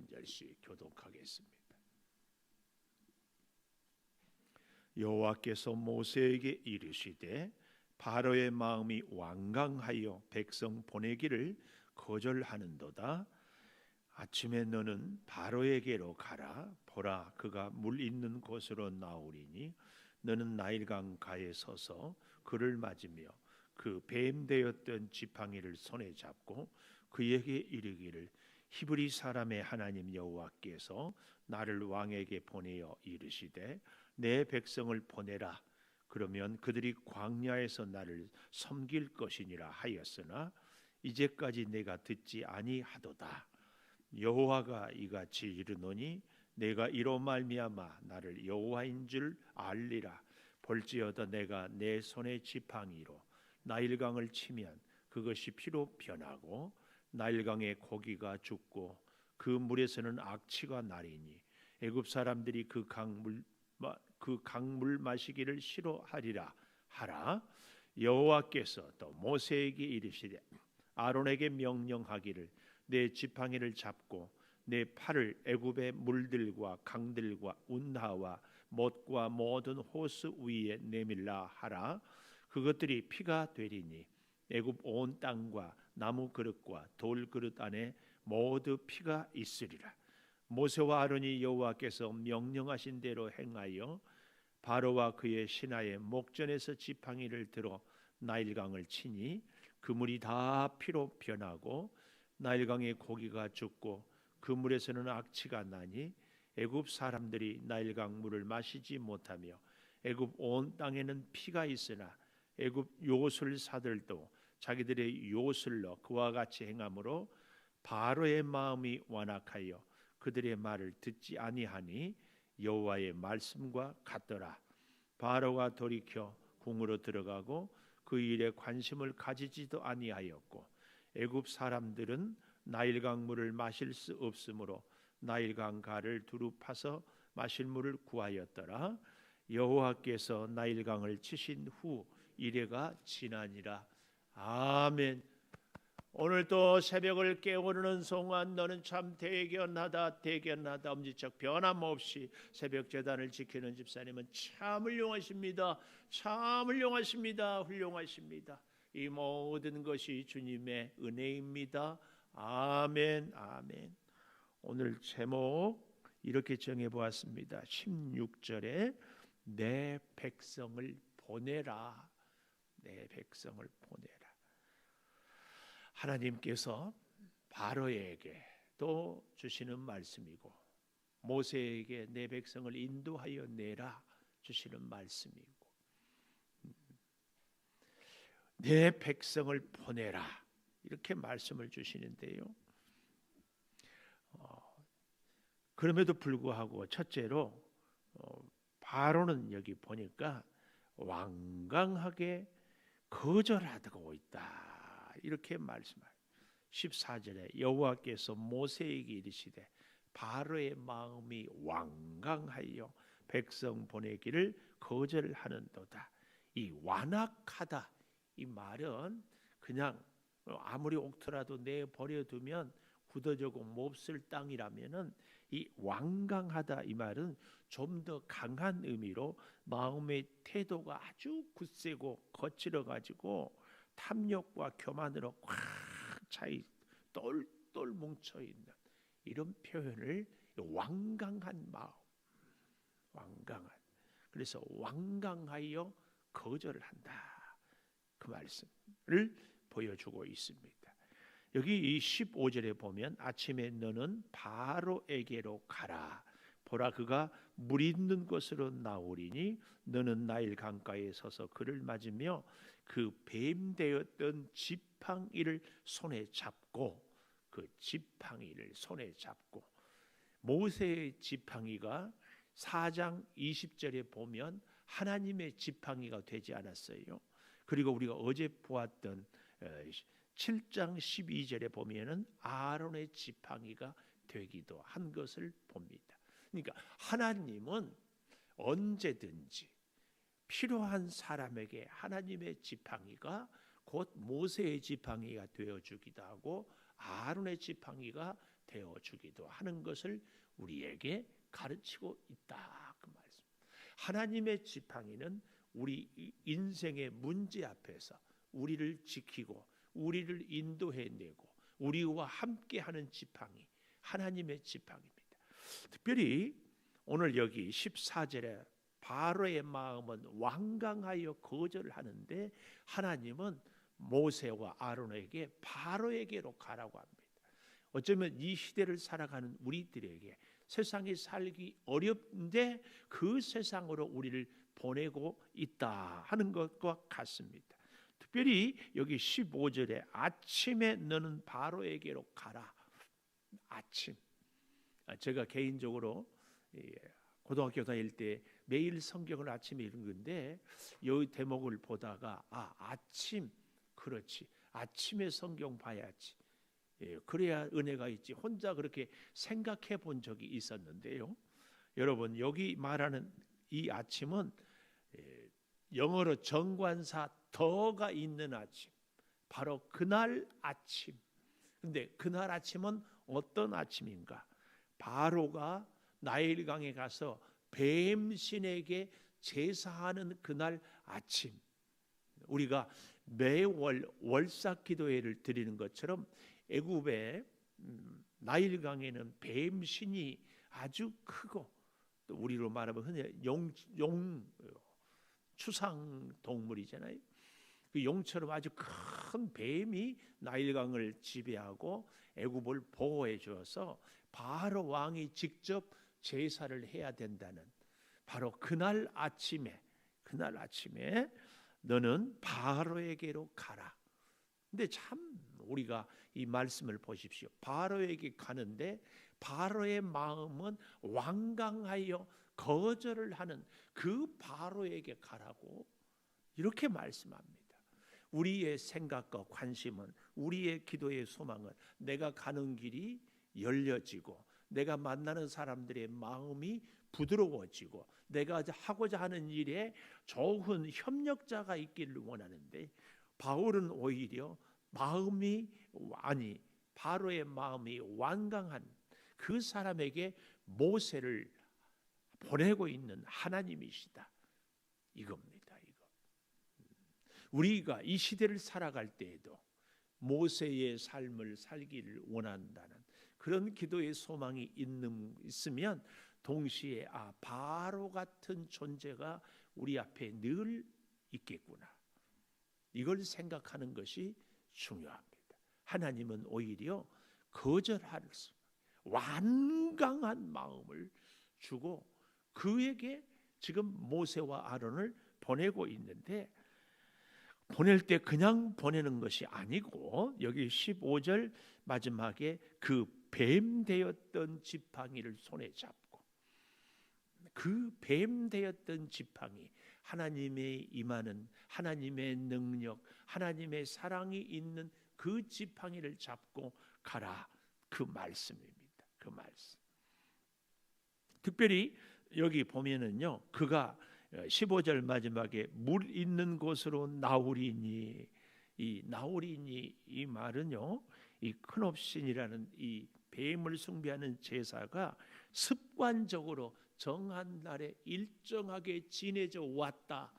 절씩 교독하겠습니다. 여호와께서 모세에게 이르시되 바로의 마음이 완강하여 백성 보내기를 거절하는도다. 아침에 너는 바로에게로 가라. 보라, 그가 물 있는 곳으로 나오리니 너는 나일강 가에 서서 그를 맞으며 그 뱀 되었던 지팡이를 손에 잡고 그에게 이르기를 히브리 사람의 하나님 여호와께서 나를 왕에게 보내어 이르시되 내 백성을 보내라. 그러면 그들이 광야에서 나를 섬길 것이니라 하였으나 이제까지 내가 듣지 아니하도다. 여호와가 이같이 이르노니 내가 이로 말미암아 나를 여호와인 줄 알리라. 볼지어다 내가 내 손의 지팡이로 나일강을 치면 그것이 피로 변하고 나일강의 고기가 죽고 그 물에서는 악취가 나리니 애굽 사람들이 그 강물 마시기를 싫어하리라 하라. 여호와께서 또 모세에게 이르시되 아론에게 명령하기를 내 지팡이를 잡고 내 팔을 애굽의 물들과 강들과 운하와 못과 모든 호수 위에 내밀라 하라. 그것들이 피가 되리니 애굽 온 땅과 나무 그릇과 돌 그릇 안에 모두 피가 있으리라. 모세와 아론이 여호와께서 명령하신 대로 행하여 바로와 그의 신하의 목전에서 지팡이를 들어 나일강을 치니 그 물이 다 피로 변하고 나일강의 고기가 죽고 그 물에서는 악취가 나니 애굽 사람들이 나일강 물을 마시지 못하며 애굽 온 땅에는 피가 있으나 애굽 요술사들도 자기들의 요술로 그와 같이 행함으로 바로의 마음이 완악하여 그들의 말을 듣지 아니하니 여호와의 말씀과 같더라. 바로가 돌이켜 궁으로 들어가고 그 일에 관심을 가지지도 아니하였고 애굽 사람들은 나일강 물을 마실 수 없으므로 나일강 가를 두루 파서 마실 물을 구하였더라. 여호와께서 나일강을 치신 후 이래가 지나니라. 아멘. 오늘 또 새벽을 깨우는 동안 너는 참 대견하다 엄지척 변함없이 새벽 제단을 지키는 집사님은 참 훌륭하십니다. 참 훌륭하십니다. 훌륭하십니다. 이 모든 것이 주님의 은혜입니다. 아멘. 아멘. 오늘 제목 이렇게 정해보았습니다. 16절에 내 백성을 보내라. 내 백성을 보내라. 하나님께서 바로에게 또 주시는 말씀이고 모세에게 내 백성을 인도하여 내라 주시는 말씀이고 내 백성을 보내라 이렇게 말씀을 주시는데요. 그럼에도 불구하고 첫째로 바로는 여기 보니까 완강하게 거절하고 있다. 이렇게 말씀하요. 14절에 여호와께서 모세에게 이르시되 바로의 마음이 완강하여 백성 보내기를 거절하는도다. 이 완악하다 이 말은 그냥 아무리 옥토라도 내버려두면 굳어져고 몹쓸 땅이라면은 이 완강하다 이 말은 좀 더 강한 의미로 마음의 태도가 아주 굳세고 거칠어 가지고 탐욕과 교만으로 꽉 차이 똘똘 뭉쳐 있는 이런 표현을 완강한 마음, 완강한. 그래서 완강하여 거절을 한다. 그 말씀을 보여주고 있습니다. 여기 이 15절에 보면 아침에 너는 바로에게로 가라. 보라 그가 물 있는 곳으로 나오리니 너는 나일 강가에 서서 그를 맞으며 그 뱀 되었던 지팡이를 손에 잡고 그 지팡이를 손에 잡고 모세의 지팡이가 4장 20절에 보면 하나님의 지팡이가 되지 않았어요. 그리고 우리가 어제 보았던 7장 12절에 보면은 아론의 지팡이가 되기도 한 것을 봅니다. 그러니까 하나님은 언제든지 필요한 사람에게 하나님의 지팡이가 곧 모세의 지팡이가 되어주기도 하고 아론의 지팡이가 되어주기도 하는 것을 우리에게 가르치고 있다, 그 말씀. 하나님의 지팡이는 우리 인생의 문제 앞에서 우리를 지키고 우리를 인도해내고 우리와 함께하는 지팡이, 하나님의 지팡이입니다. 특별히 오늘 여기 14절에 바로의 마음은 완강하여 거절을 하는데, 하나님은 모세와 아론에게 바로에게로 가라고 합니다. 어쩌면 이 시대를 살아가는 우리들에게 세상에 살기 어렵는데 그 세상으로 우리를 보내고 있다 하는 것과 같습니다. 특별히 여기 15절에 아침에 너는 바로에게로 가라. 아침. 제가 개인적으로 고등학교 다닐 때 매일 성경을 아침에 읽는데 이 대목을 보다가 아침, 그렇지, 아침에 성경 봐야지, 그래야 은혜가 있지, 혼자 그렇게 생각해 본 적이 있었는데요. 여러분, 여기 말하는 이 아침은 영어로 정관사 더가 있는 아침, 바로 그날 아침. 근데 그날 아침은 어떤 아침인가? 바로가 나일강에 가서 뱀신에게 제사하는 그날 아침. 우리가 매월 월삭기도회를 드리는 것처럼 애굽의 나일강에는 뱀신이 아주 크고, 또 우리로 말하면 흔히 용 추상 동물이잖아요. 그 용처럼 아주 큰 뱀이 나일강을 지배하고 애굽을 보호해 주어서 바로 왕이 직접 제사를 해야 된다는, 바로 그날 아침에 너는 바로에게로 가라. 근데 참 우리가 이 말씀을 보십시오. 바로에게 가는데 바로의 마음은 완강하여 거절을 하는 그 바로에게 가라고 이렇게 말씀합니다. 우리의 생각과 관심은, 우리의 기도의 소망은 내가 가는 길이 열려지고 내가 만나는 사람들의 마음이 부드러워지고 내가 하고자 하는 일에 좋은 협력자가 있기를 원하는데, 바울은 오히려 바로의 마음이 완강한 그 사람에게 모세를 보내고 있는 하나님이시다, 이겁니다. 우리가 이 시대를 살아갈 때에도 모세의 삶을 살기를 원한다는 그런 기도의 소망이 있으면 동시에 바로 같은 존재가 우리 앞에 늘 있겠구나, 이걸 생각하는 것이 중요합니다. 하나님은 오히려 거절할 수, 완강한 마음을 주고 그에게 지금 모세와 아론을 보내고 있는데, 보낼 때 그냥 보내는 것이 아니고 여기 15절 마지막에 그 뱀 되었던 지팡이를 손에 잡고, 그 뱀 되었던 지팡이, 하나님의 임하는 하나님의 능력, 하나님의 사랑이 있는 그 지팡이를 잡고 가라, 그 말씀입니다. 그 말씀. 특별히 여기 보면은요, 그가 15절 마지막에 물 있는 곳으로 나오리니, 이 나오리니, 이 말은요, 이 큰옵신이라는 이 뱀을 숭배하는 제사가 습관적으로 정한 날에 일정하게 지내져 왔다,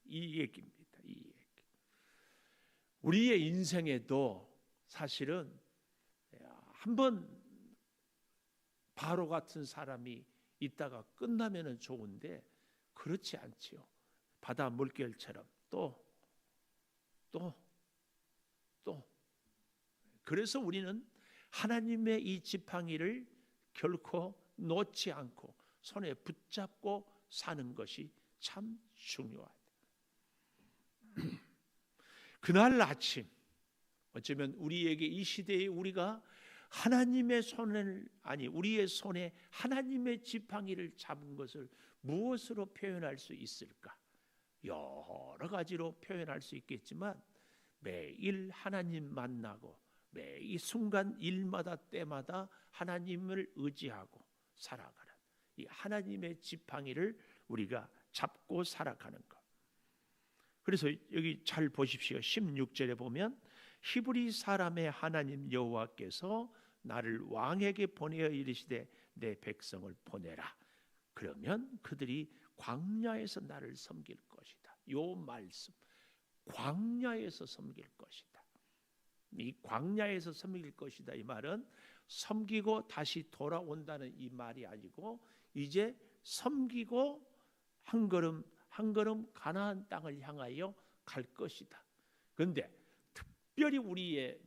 이 얘기입니다. 이 얘기. 우리의 인생에도 사실은 한번 바로 같은 사람이 있다가 끝나면은 좋은데 그렇지 않지요. 바다 물결처럼 또 그래서 우리는 하나님의 이 지팡이를 결코 놓지 않고 손에 붙잡고 사는 것이 참 중요하다. 그날 아침, 어쩌면 우리에게 이 시대에 우리가 하나님의 우리의 손에 하나님의 지팡이를 잡은 것을 무엇으로 표현할 수 있을까? 여러 가지로 표현할 수 있겠지만 매일 하나님 만나고 매일 순간 일마다 때마다 하나님을 의지하고 살아가는 이 하나님의 지팡이를 우리가 잡고 살아가는 것. 그래서 여기 잘 보십시오. 16절에 보면 히브리 사람의 하나님 여호와께서 나를 왕에게 보내어 이르시되 내 백성을 보내라. 그러면 그들이 광야에서 나를 섬길 것이다. 요 말씀, 광야에서 섬길 것이다. 이 광야에서 섬길 것이다, 이 말은 섬기고 다시 돌아온다는 이 말이 아니고 이제 섬기고 한 걸음 한 걸음 가나안 땅을 향하여 갈 것이다. 그런데 특별히 우리의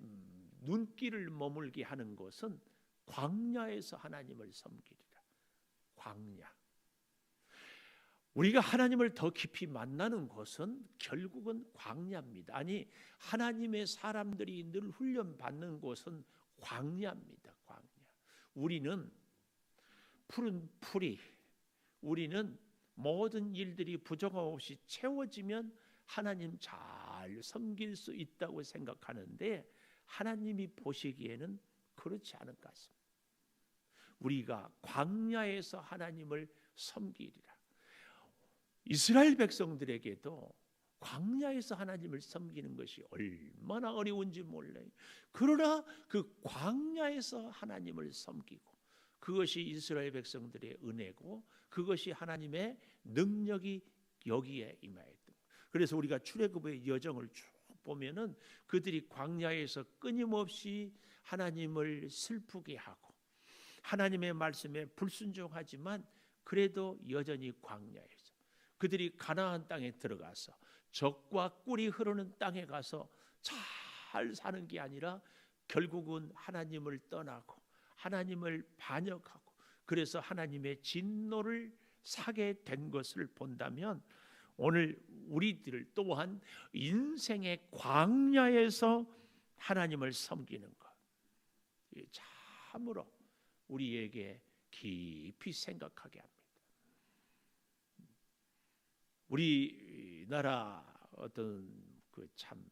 눈길을 머물게 하는 것은 광야에서 하나님을 섬기리라. 광야. 우리가 하나님을 더 깊이 만나는 곳은 결국은 광야입니다. 아니, 하나님의 사람들이 늘 훈련받는 곳은 광야입니다. 광야. 우리는 푸른 풀이, 우리는 모든 일들이 부족함 없이 채워지면 하나님 잘 섬길 수 있다고 생각하는데 하나님이 보시기에는 그렇지 않은 것 같습니다. 우리가 광야에서 하나님을 섬기리라. 이스라엘 백성들에게도 광야에서 하나님을 섬기는 것이 얼마나 어려운지 몰라요. 그러나 그 광야에서 하나님을 섬기고 그것이 이스라엘 백성들의 은혜고 그것이 하나님의 능력이 여기에 임하였던. 그래서 우리가 출애굽의 여정을 쭉 보면은 그들이 광야에서 끊임없이 하나님을 슬프게 하고 하나님의 말씀에 불순종하지만 그래도 여전히 광야에서 그들이 가나안 땅에 들어가서 젖과 꿀이 흐르는 땅에 가서 잘 사는 게 아니라 결국은 하나님을 떠나고 하나님을 반역하고 그래서 하나님의 진노를 사게 된 것을 본다면 오늘 우리들 또한 인생의 광야에서 하나님을 섬기는 것 참으로 우리에게 깊이 생각하게 합니다. 우리나라 어떤 그 참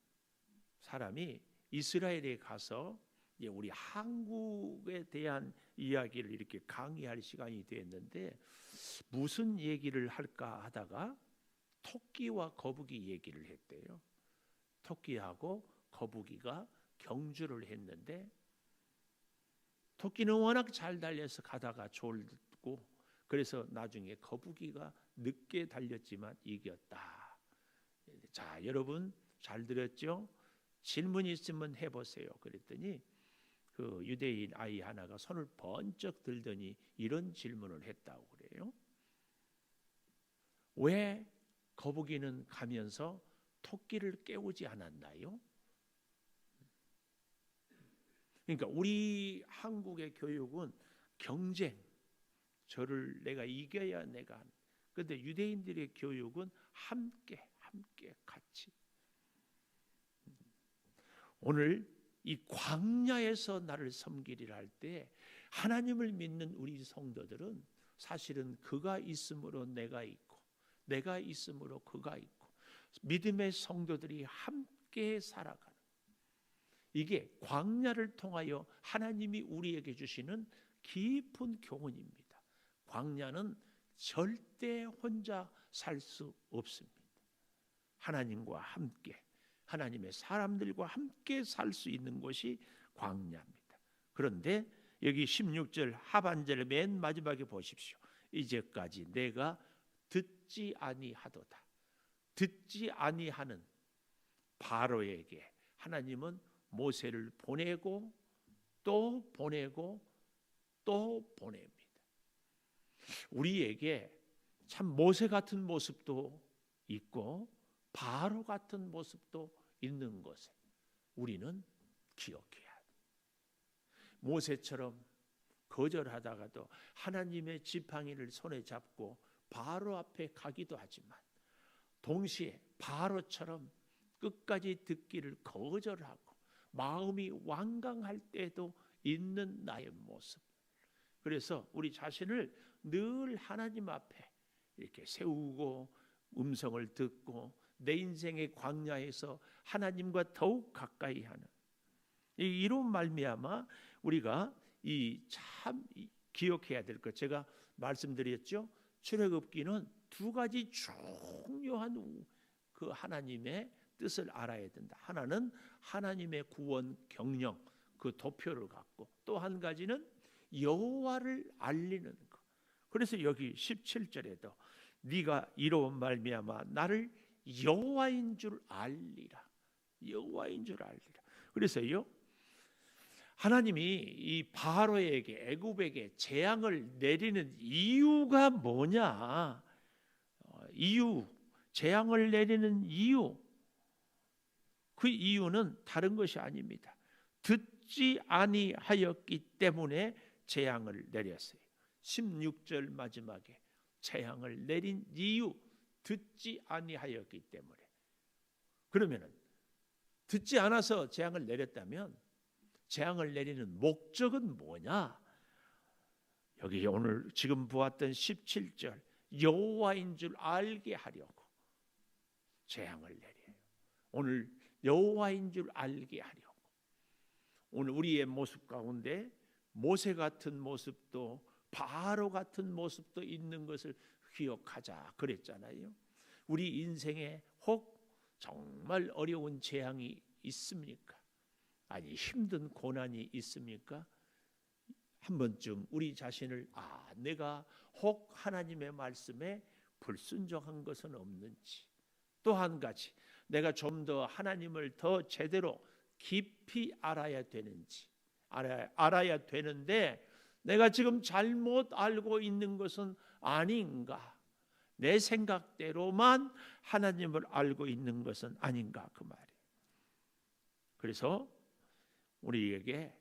사람이 이스라엘에 가서 우리 한국에 대한 이야기를 이렇게 강의할 시간이 됐는데 무슨 얘기를 할까 하다가 토끼와 거북이 얘기를 했대요. 토끼하고 거북이가 경주를 했는데 토끼는 워낙 잘 달려서 가다가 졸고 그래서 나중에 거북이가 늦게 달렸지만 이겼다. 자, 여러분 잘 들었죠? 질문 있으면 해보세요. 그랬더니 그 유대인 아이 하나가 손을 번쩍 들더니 이런 질문을 했다고 그래요. 왜 거북이는 가면서 토끼를 깨우지 않았나요? 그러니까 우리 한국의 교육은 경쟁, 저를 내가 이겨야 내가. 그런데 유대인들의 교육은 함께 같이. 오늘 이 광야에서 나를 섬기리라 할 때 하나님을 믿는 우리 성도들은 사실은 그가 있으므로 내가 있고 내가 있으므로 그가 있고 믿음의 성도들이 함께 살아가는 이게 광야를 통하여 하나님이 우리에게 주시는 깊은 교훈입니다. 광야는 절대 혼자 살 수 없습니다. 하나님과 함께 하나님의 사람들과 함께 살 수 있는 곳이 광야입니다. 그런데 여기 16절 하반절 맨 마지막에 보십시오. 이제까지 내가 듣지 아니하도다. 듣지 아니하는 바로에게 하나님은 모세를 보내고 또 보내고 또 보냅니다. 우리에게 참 모세 같은 모습도 있고 바로 같은 모습도 있는 것을 우리는 기억해야 합니다. 모세처럼 거절하다가도 하나님의 지팡이를 손에 잡고 바로 앞에 가기도 하지만 동시에 바로처럼 끝까지 듣기를 거절하고 마음이 완강할 때도 있는 나의 모습. 그래서 우리 자신을 늘 하나님 앞에 이렇게 세우고 음성을 듣고 내 인생의 광야에서 하나님과 더욱 가까이 하는 이런 말미암아 우리가 이 참 기억해야 될 것 제가 말씀드렸죠. 출애굽기는 두 가지 중요한 그 하나님의 뜻을 알아야 된다. 하나는 하나님의 구원 경영 그 도표를 갖고, 또 한 가지는 여호와를 알리는 것. 그래서 여기 17절에도 네가 이로 말미암아 나를 여호와인 줄 알리라. 여호와인 줄 알리라. 그래서요, 하나님이 이 바로에게, 애굽에게 재앙을 내리는 이유가 뭐냐? 재앙을 내리는 이유, 그 이유는 다른 것이 아닙니다. 듣지 아니하였기 때문에 재앙을 내렸어요. 16절 마지막에 재앙을 내린 이유, 듣지 아니하였기 때문에. 그러면은 듣지 않아서 재앙을 내렸다면 재앙을 내리는 목적은 뭐냐? 여기 오늘 지금 보았던 17절, 여호와인 줄 알게 하려고 재앙을 내려요. 오늘 여호와인 줄 알게 하려고. 오늘 우리의 모습 가운데 모세 같은 모습도 바로 같은 모습도 있는 것을 기억하자 그랬잖아요. 우리 인생에 혹 정말 어려운 재앙이 있습니까? 아니, 힘든 고난이 있습니까? 한 번쯤 우리 자신을 내가 혹 하나님의 말씀에 불순종한 것은 없는지, 또 한 가지 내가 좀 더 하나님을 더 제대로 깊이 알아야 되는지, 알아야 되는데 내가 지금 잘못 알고 있는 것은 아닌가, 내 생각대로만 하나님을 알고 있는 것은 아닌가, 그 말이에요. 그래서 우리에게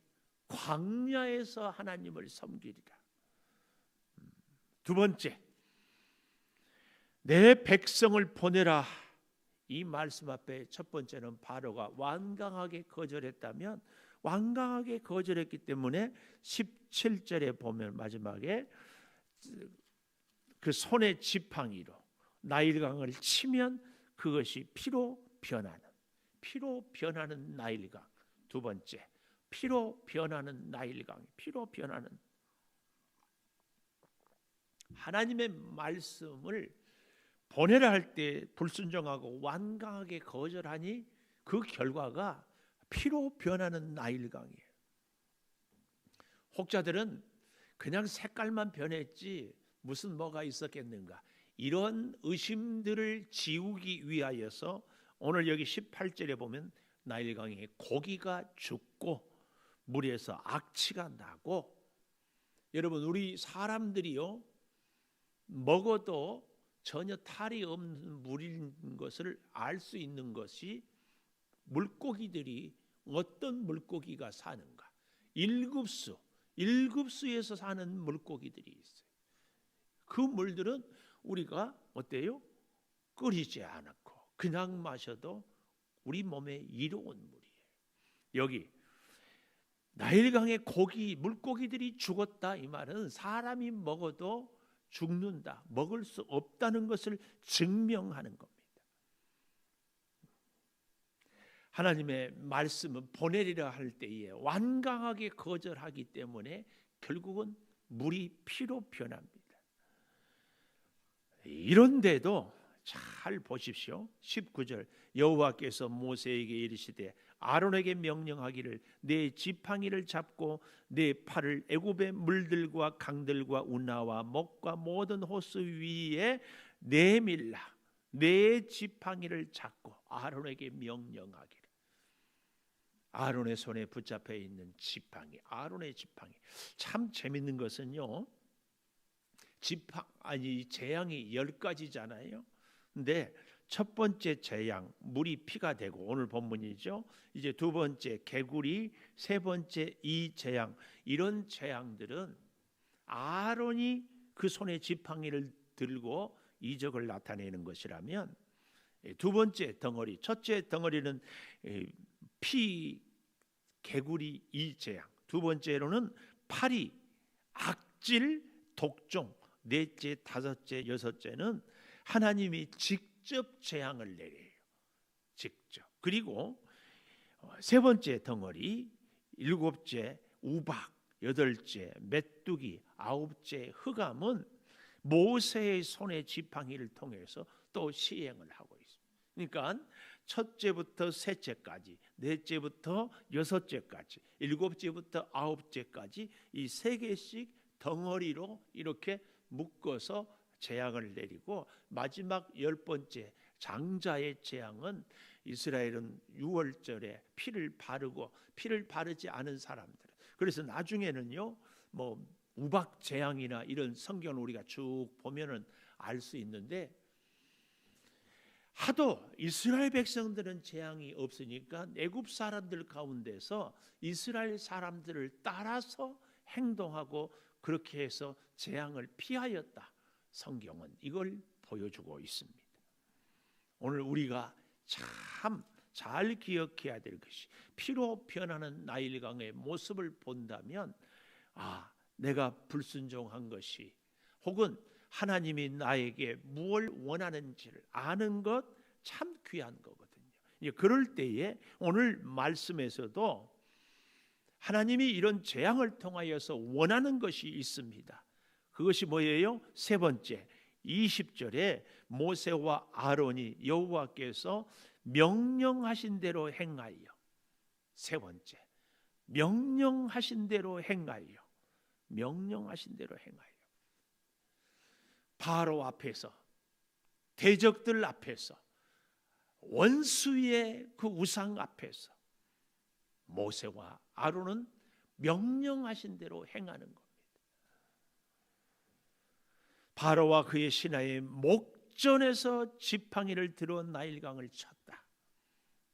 광야에서 하나님을 섬기리라. 두 번째, 내 백성을 보내라. 이 말씀 앞에 첫 번째는 바로가 완강하게 거절했다면, 완강하게 거절했기 때문에 17절에 보면 마지막에 그 손의 지팡이로 나일강을 치면 그것이 피로 변하는 나일강. 두 번째, 피로 변하는 나일강. 피로 변하는, 하나님의 말씀을 보내라 할 때 불순종하고 완강하게 거절하니 그 결과가 피로 변하는 나일강이에요. 혹자들은 그냥 색깔만 변했지 무슨 뭐가 있었겠는가, 이런 의심들을 지우기 위하여서 오늘 여기 18절에 보면 나일강에 고기가 죽고 물에서 악취가 나고, 여러분 우리 사람들이요 먹어도 전혀 탈이 없는 물인 것을 알 수 있는 것이 물고기들이 어떤 물고기가 사는가. 일급수에서 사는 물고기들이 있어요. 그 물들은 우리가 어때요? 끓이지 않고 그냥 마셔도 우리 몸에 이로운 물이에요. 여기 나일강의 물고기들이 죽었다, 이 말은 사람이 먹어도 죽는다, 먹을 수 없다는 것을 증명하는 겁니다. 하나님의 말씀은 보내리라 할 때에 완강하게 거절하기 때문에 결국은 물이 피로 변합니다. 이런데도 잘 보십시오. 19절, 여호와께서 모세에게 이르시되 아론에게 명령하기를 내 지팡이를 잡고 내 팔을 애굽의 물들과 강들과 운하와 목과 모든 호수 위에 내밀라. 내 지팡이를 잡고 아론에게 명령하기를. 아론의 손에 붙잡혀 있는 지팡이, 아론의 지팡이. 참 재밌는 것은요, 재앙이 10가지잖아요. 근데 첫 번째 재앙, 물이 피가 되고, 오늘 본문이죠. 이제 두 번째 개구리, 세 번째 이 재앙. 이런 재앙들은 아론이 그 손에 지팡이를 들고 이적을 나타내는 것이라면, 두 번째 덩어리, 첫째 덩어리는 피, 개구리, 이 재앙. 두 번째로는 파리, 악질, 독종. 넷째, 다섯째, 여섯째는 하나님이 직접 재앙을 내려요. 직접. 그리고 세 번째 덩어리, 일곱째 우박, 여덟째 메뚜기, 아홉째 흑암은 모세의 손의 지팡이를 통해서 또 시행을 하고 있습니다. 그러니까 첫째부터 셋째까지, 넷째부터 여섯째까지, 일곱째부터 아홉째까지 이 세 개씩 덩어리로 이렇게 묶어서 재앙을 내리고, 마지막 10번째 장자의 재앙은 이스라엘은 유월절에 피를 바르고 피를 바르지 않은 사람들, 그래서 나중에는요 뭐 우박 재앙이나 이런 성경을 우리가 쭉 보면은 알 수 있는데, 하도 이스라엘 백성들은 재앙이 없으니까 애굽 사람들 가운데서 이스라엘 사람들을 따라서 행동하고 그렇게 해서 재앙을 피하였다. 성경은 이걸 보여주고 있습니다. 오늘 우리가 참 잘 기억해야 될 것이, 피로 변하는 나일강의 모습을 본다면, 아, 내가 불순종한 것이, 혹은 하나님이 나에게 무엇을 원하는지를 아는 것 참 귀한 거거든요. 그럴 때에 오늘 말씀에서도 하나님이 이런 재앙을 통하여서 원하는 것이 있습니다. 그것이 뭐예요? 세 번째, 20절에 모세와 아론이 여호와께서 명령하신 대로 행하여, 세 번째, 명령하신 대로 행하여, 명령하신 대로 행하여. 바로 앞에서, 대적들 앞에서, 원수의 그 우상 앞에서 모세와 아론은 명령하신 대로 행하는 겁니다. 바로와 그의 신하의 목전에서 지팡이를 들어 나일강을 쳤다.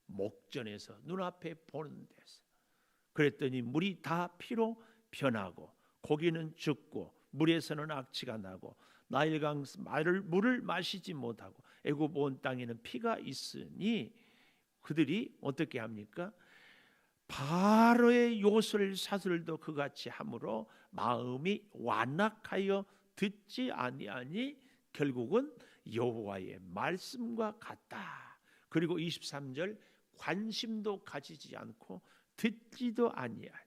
목전에서, 눈앞에 보는 데서. 그랬더니 물이 다 피로 변하고 고기는 죽고 물에서는 악취가 나고 나일강 물을 마시지 못하고 애굽 온 땅에는 피가 있으니 그들이 어떻게 합니까? 바로의 요술 사슬도 그같이 함으로 마음이 완악하여 듣지 아니하니 결국은 여호와의 말씀과 같다. 그리고 23절, 관심도 가지지 않고 듣지도 아니하니.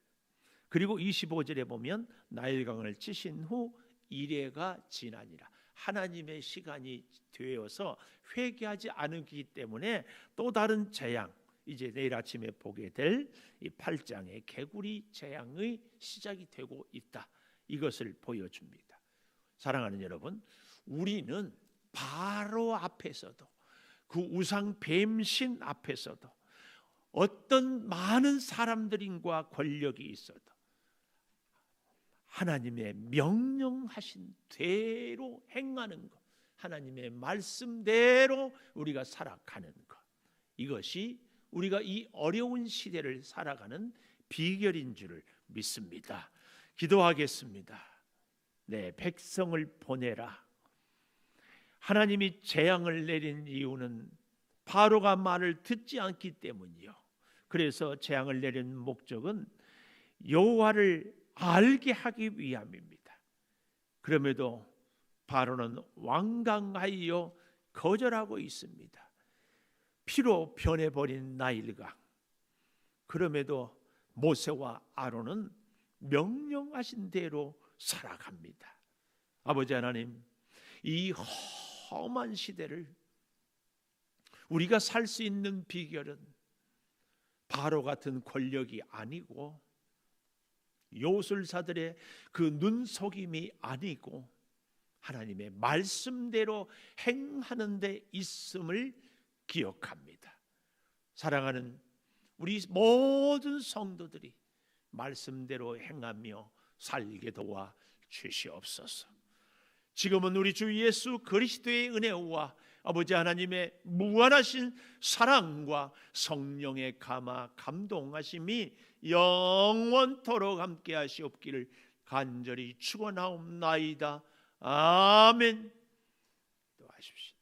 그리고 25절에 보면 나일강을 치신 후 이레가 지나니라. 하나님의 시간이 되어서 회개하지 않기 때문에 또 다른 재앙, 이제 내일 아침에 보게 될 이 8장의 개구리 재앙의 시작이 되고 있다. 이것을 보여줍니다. 사랑하는 여러분, 우리는 바로 앞에서도, 그 우상 뱀신 앞에서도, 어떤 많은 사람들과 권력이 있어도 하나님의 명령하신 대로 행하는 것, 하나님의 말씀대로 우리가 살아가는 것, 이것이 우리가 이 어려운 시대를 살아가는 비결인 줄을 믿습니다. 기도하겠습니다. 네, 백성을 보내라. 하나님이 재앙을 내린 이유는 바로가 말을 듣지 않기 때문이요. 그래서 재앙을 내린 목적은 여호와를 알게 하기 위함입니다. 그럼에도 바로는 완강하여 거절하고 있습니다. 피로 변해버린 나일강. 그럼에도 모세와 아론은 명령하신 대로 살아갑니다. 아버지 하나님, 이 험한 시대를 우리가 살 수 있는 비결은 바로 같은 권력이 아니고 요술사들의 그 눈속임이 아니고 하나님의 말씀대로 행하는 데 있음을 기억합니다. 사랑하는 우리 모든 성도들이 말씀대로 행하며 살게 도와 주시옵소서. 지금은 우리 주 예수 그리스도의 은혜와 아버지 하나님의 무한하신 사랑과 성령의 감화 감동하심이 영원토록 함께 하시옵기를 간절히 축원하옵나이다. 아멘. 기도하십시오.